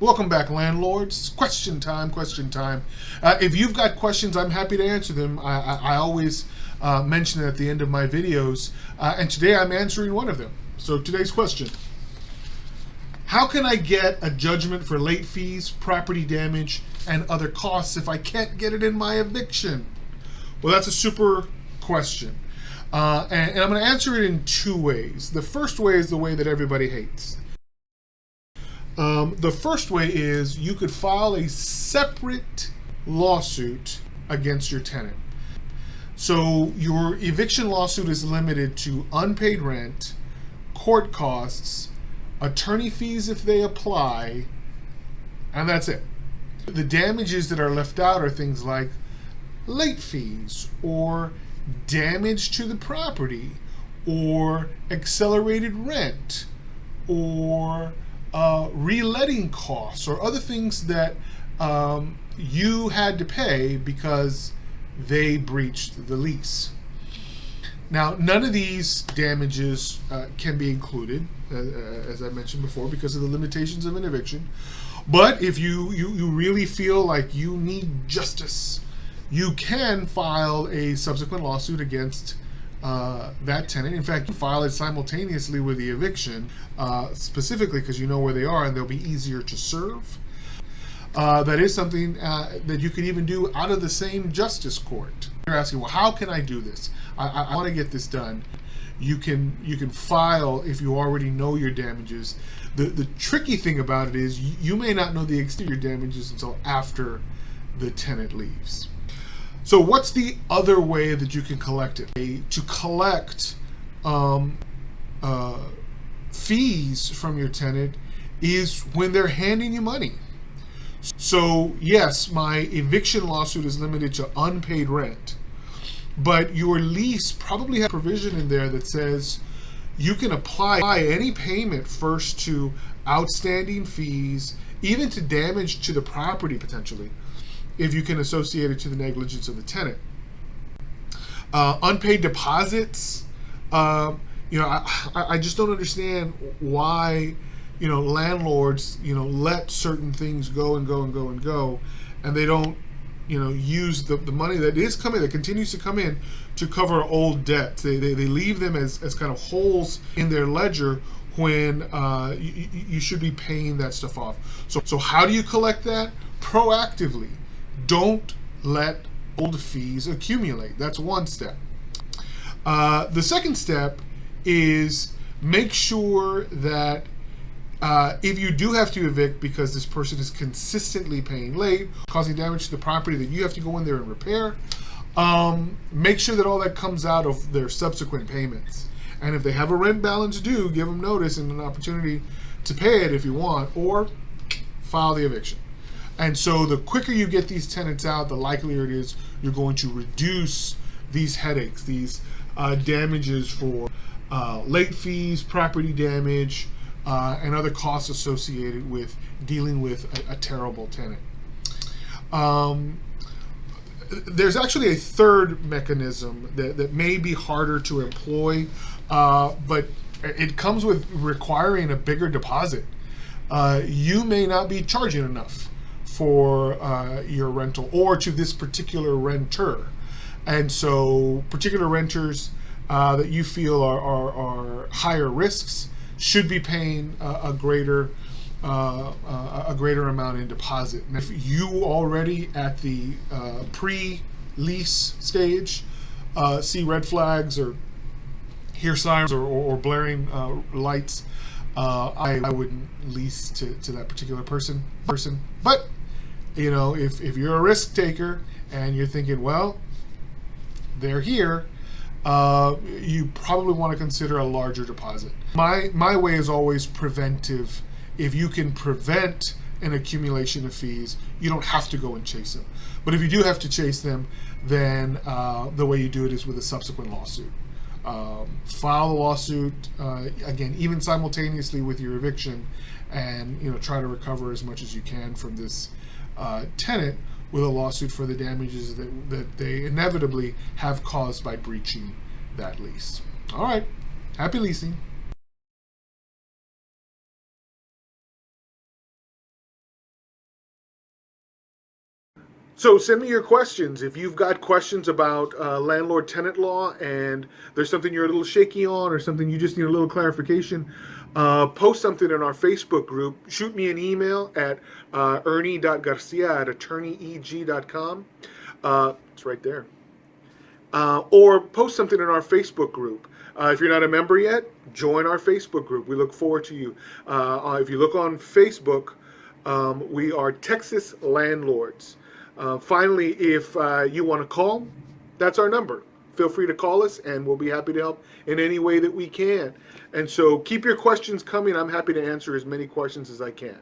Welcome back, landlords. Question time, question time. If you've got questions, I'm happy to answer them. I always mention it at the end of my videos, and today I'm answering one of them. So today's question: how can I get a judgment for late fees, property damage, and other costs if I can't get it in my eviction? Well, that's a super question. And I'm going to answer it in two ways. The first way is the way that everybody hates. The first way is you could file a separate lawsuit against your tenant. So your eviction lawsuit is limited to unpaid rent, court costs, attorney fees if they apply, and that's it. The damages that are left out are things like late fees or damage to the property or accelerated rent or reletting costs or other things that you had to pay because they breached the lease. Now, none of these damages can be included, as I mentioned before, because of the limitations of an eviction. But if you really feel like you need justice, you can file a subsequent lawsuit against that tenant. In fact, you file it simultaneously with the eviction, specifically because you know where they are and they'll be easier to serve. That is something that you can even do out of the same justice court. You're asking, well, how can I do this? I want to get this done. You can file if you already know your damages. The tricky thing about it is you may not know the extent of your damages until after the tenant leaves. So what's the other way that you can collect it? To collect fees from your tenant is when they're handing you money. So yes, my eviction lawsuit is limited to unpaid rent, but your lease probably has a provision in there that says you can apply any payment first to outstanding fees, even to damage to the property potentially, if you can associate it to the negligence of the tenant. Unpaid deposits, I just don't understand why, landlords, let certain things go and go and go and go, and they don't, use the money that is coming, that continues to come in to cover old debts. They leave them as kind of holes in their ledger when you should be paying that stuff off. So how do you collect that? Proactively. Don't let old fees accumulate. That's one step. The second step is make sure that if you do have to evict because this person is consistently paying late, causing damage to the property that you have to go in there and repair, make sure that all that comes out of their subsequent payments. And if they have a rent balance due, give them notice and an opportunity to pay it if you want, or file the eviction. And so the quicker you get these tenants out, the likelier it is you're going to reduce these headaches, these damages for late fees, property damage, and other costs associated with dealing with a terrible tenant. There's actually a third mechanism that may be harder to employ, but it comes with requiring a bigger deposit. You may not be charging enough for your rental or to this particular renter. And so particular renters that you feel are higher risks should be paying a greater amount in deposit. And if you already at the pre-lease stage see red flags or hear sirens or blaring lights, I wouldn't lease to that particular person. But if you're a risk taker and you're thinking, well, they're here, you probably want to consider a larger deposit. My way is always preventive. If you can prevent an accumulation of fees, you don't have to go and chase them. But if you do have to chase them, then the way you do it is with a subsequent lawsuit. File a lawsuit, again, even simultaneously with your eviction, and try to recover as much as you can from this tenant with a lawsuit for the damages that they inevitably have caused by breaching that lease. All right, happy leasing. So send me your questions. If you've got questions about landlord-tenant law and there's something you're a little shaky on or something you just need a little clarification, post something in our Facebook group. Shoot me an email at ernie.garcia@attorneyeg.com. It's right there. Or post something in our Facebook group. If you're not a member yet, join our Facebook group. We look forward to you. If you look on Facebook, we are Texas Landlords. Finally, if you want to call, that's our number. Feel free to call us, and we'll be happy to help in any way that we can. And so keep your questions coming. I'm happy to answer as many questions as I can.